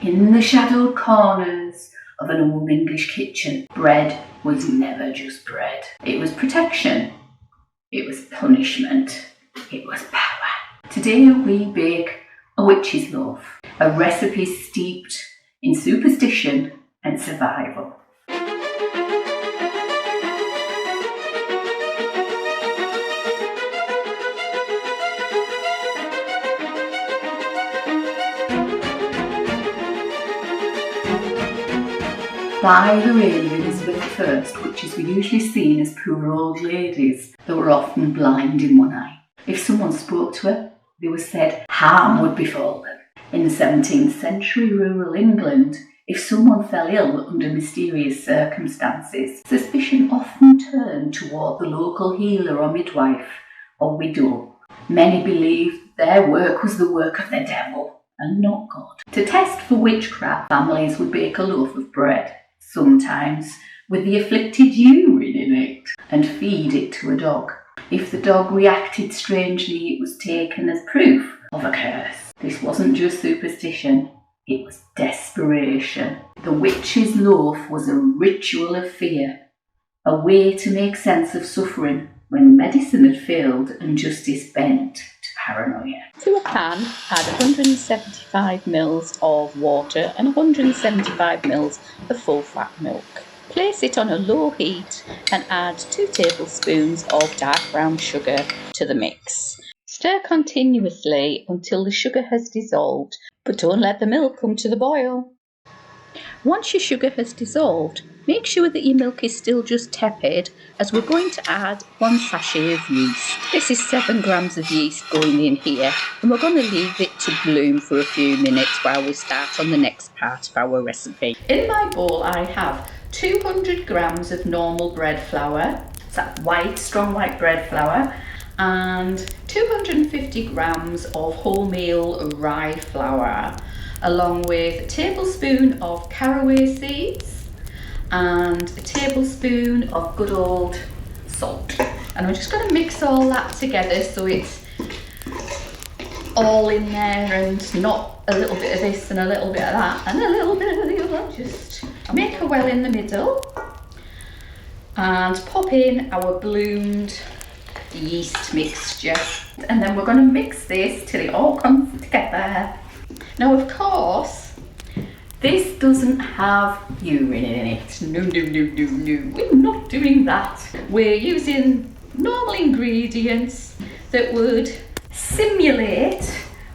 In the shadowed corners of an old English kitchen, bread was never just bread. It was protection. It was punishment. It was power. Today we bake a witch's loaf, a recipe steeped in superstition and survival. By the reign of Elizabeth I, witches were usually seen as poor old ladies that were often blind in one eye. If someone spoke to her, they were said harm would befall them. In the 17th century rural England, if someone fell ill under mysterious circumstances, suspicion often turned toward the local healer or midwife or widow. Many believed their work was the work of the devil and not God. To test for witchcraft, families would bake a loaf of bread, sometimes with the afflicted urine in it, and feed it to a dog. If the dog reacted strangely, it was taken as proof of a curse. This wasn't just superstition, it was desperation. The witch's loaf was a ritual of fear, a way to make sense of suffering when medicine had failed and justice bent to paranoia. To a pan, add 175 ml of water and 175 ml of full fat milk. Place it on a low heat and add 2 tablespoons of dark brown sugar to the mix. Stir continuously until the sugar has dissolved, but don't let the milk come to the boil. Once your sugar has dissolved, make sure that your milk is still just tepid, as we're going to add 1 sachet of yeast. This is 7 grams of yeast going in here, and we're going to leave it to bloom for a few minutes while we start on the next part of our recipe. In my bowl I have 200 grams of normal bread flour, it's strong white bread flour, and 250 grams of wholemeal rye flour, along with a tablespoon of Carraway Seeds and a tablespoon of good old salt. And I'm just going to mix all that together so it's all in there and not a little bit of this and a little bit of that and a little bit of the other. Just make a well in the middle and pop in our bloomed yeast mixture. And then we're going to mix this till it all comes together. Now, of course, this doesn't have urine in it. No, we're not doing that. We're using normal ingredients that would simulate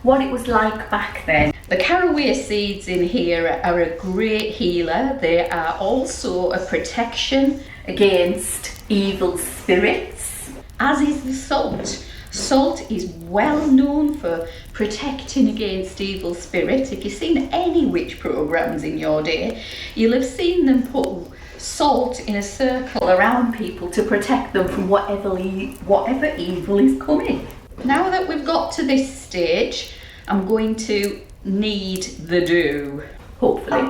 what it was like back then. The Carraway Seeds in here are a great healer. They are also a protection against evil spirits, as is the salt. Salt is well known for protecting against evil spirits. If you've seen any witch programs in your day, you'll have seen them put salt in a circle around people to protect them from whatever evil is coming. Now that we've got to this stage, I'm going to knead the dough, hopefully.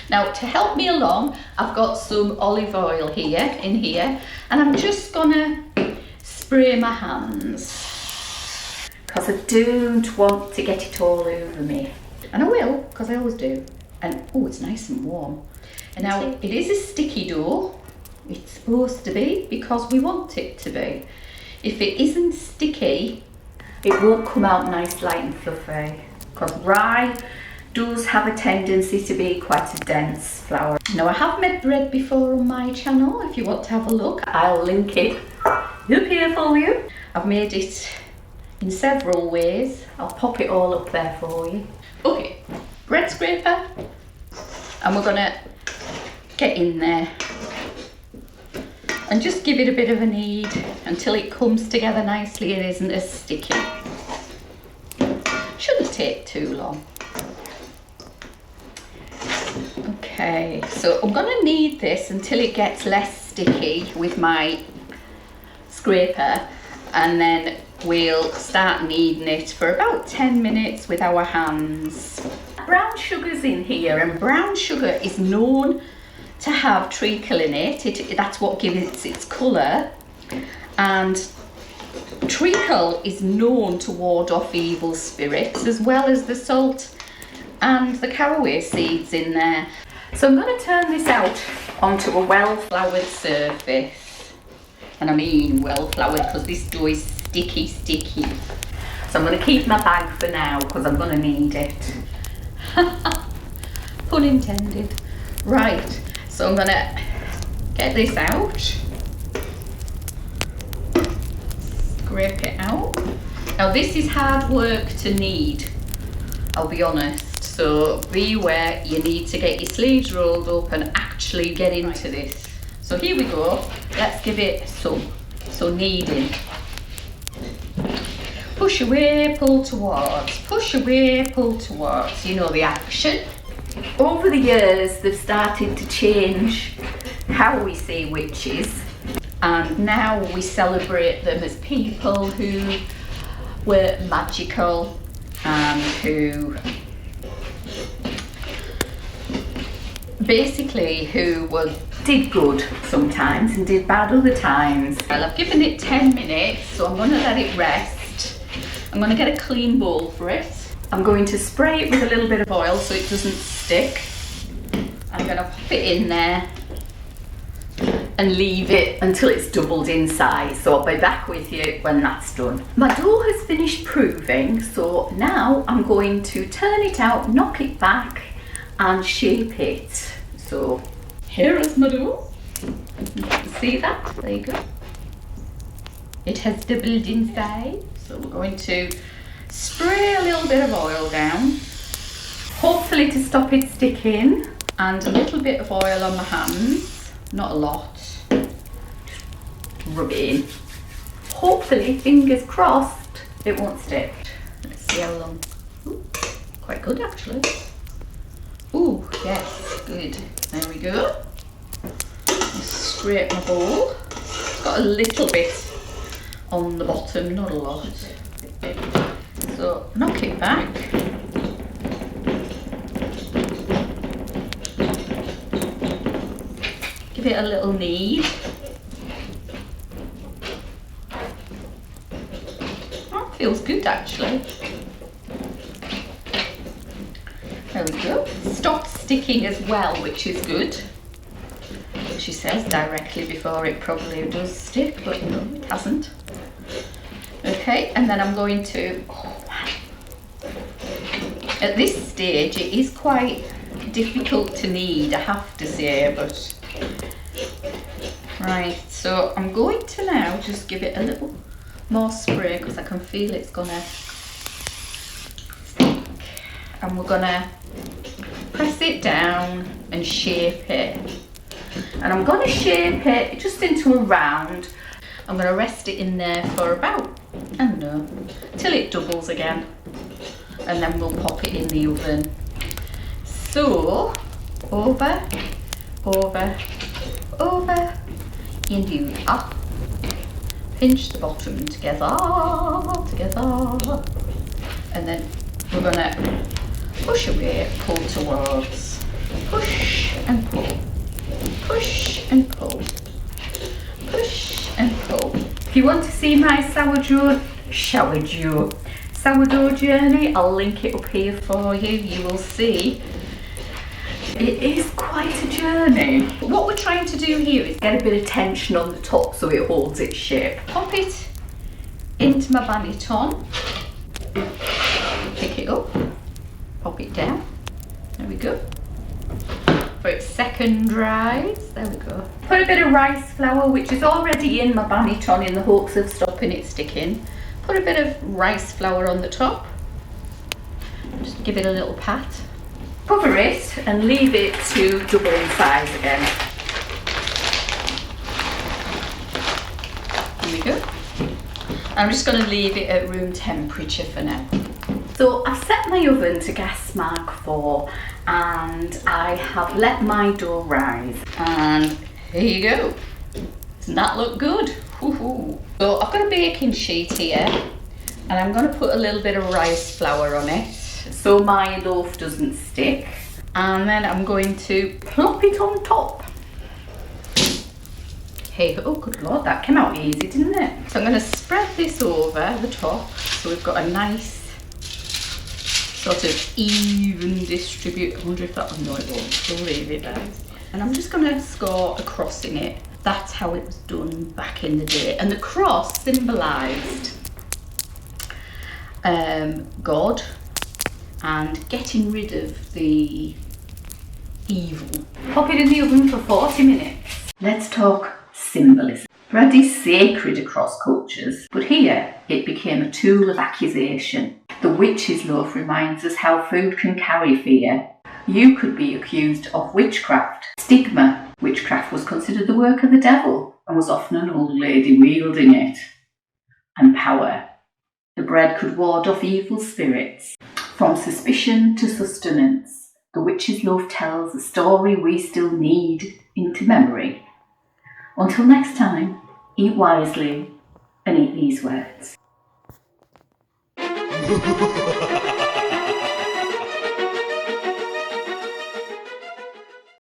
Now, to help me along, I've got some olive oil in here, and I'm just gonna spray my hands because I don't want to get it all over me, and I will, because I always do. And oh, it's nice and warm. And now it is a sticky dough. It's supposed to be, because we want it to be. If it isn't sticky, it won't come out nice, light and fluffy, because rye does have a tendency to be quite a dense flour. Now, I have made bread before on my channel. If you want to have a look, I'll link it up here for you. I've made it in several ways. I'll pop it all up there for you. Okay, bread scraper, and we're gonna get in there and just give it a bit of a knead until it comes together nicely and isn't as sticky. Shouldn't take too long. Okay, so I'm going to knead this until it gets less sticky with my scraper, and then we'll start kneading it for about 10 minutes with our hands. Brown sugar's in here, and brown sugar is known to have treacle in it. That's what gives it its colour, and treacle is known to ward off evil spirits, as well as the salt and the caraway seeds in there. So I'm going to turn this out onto a well-floured surface. And I mean well-floured because this dough is sticky. So I'm going to keep my bag for now because I'm going to need it. Pun intended. Right, so I'm going to get this out. Scrape it out. Now this is hard work to knead, I'll be honest. So be aware, you need to get your sleeves rolled up and actually get into this. So here we go. Let's give it some. So kneading. Push away, pull towards. Push away, pull towards. You know the action. Over the years, they've started to change how we say witches. And now we celebrate them as people who were magical and who did good sometimes and did bad other times. Well, I've given it 10 minutes, so I'm going to let it rest. I'm going to get a clean bowl for it. I'm going to spray it with a little bit of oil so it doesn't stick. I'm going to pop it in there and leave it until it's doubled in size. So I'll be back with you when that's done. My dough has finished proving, so now I'm going to turn it out, knock it back and shape it. So here is my dough. You can see that, there you go. It has doubled in size. So we're going to spray a little bit of oil down, hopefully to stop it sticking, and a little bit of oil on my hands, not a lot. Rub it in. Hopefully, fingers crossed, it won't stick. Let's see how long. Ooh, quite good actually. Ooh, yes, good. There we go. Scrape my bowl. It's got a little bit on the bottom, not a lot. So knock it back. Give it a little knead. Feels good actually. There we go. Stopped sticking as well, which is good. She says directly before it probably does stick, but no, it hasn't. Okay, and then I'm going to, at this stage it is quite difficult to knead, I have to say, but right, so I'm going to now just give it a little more spray because I can feel it's gonna stick, and we're gonna press it down and shape it, and I'm gonna shape it just into a round. I'm gonna rest it in there for about, I don't know, till it doubles again, and then we'll pop it in the oven. So over and do up. Pinch the bottom together, and then we're gonna push away, pull towards, push and pull, push and pull, push and pull. If you want to see my sourdough journey, I'll link it up here for you. You will see it is quite a journey. What we're trying to do here is get a bit of tension on the top so it holds its shape. Pop it into my banneton, pick it up, pop it down, there we go. For its second rise, there we go. Put a bit of rice flour, which is already in my banneton in the hopes of stopping it sticking. Put a bit of rice flour on the top, just give it a little pat. Cover it and leave it to double in size again. There we go. I'm just going to leave it at room temperature for now. So I've set my oven to gas mark 4 and I have let my dough rise. And here you go. Doesn't that look good? Woohoo. So I've got a baking sheet here and I'm going to put a little bit of rice flour on it so my loaf doesn't stick, and then I'm going to plop it on top. Hey, oh good lord, that came out easy, didn't it? So I'm going to spread this over the top so we've got a nice sort of even distribute. I wonder if that was, no it won't, we'll leave it guys. And I'm just going to score a cross in it. That's how it was done back in the day. And the cross symbolised God and getting rid of the evil. Pop it in the oven for 40 minutes. Let's talk symbolism. Bread is sacred across cultures, but here it became a tool of accusation. The witch's loaf reminds us how food can carry fear. You could be accused of witchcraft. Stigma. Witchcraft was considered the work of the devil and was often an old lady wielding it. And power. The bread could ward off evil spirits. From suspicion to sustenance, the witch's loaf tells a story we still need into memory. Until next time, eat wisely and eat these words.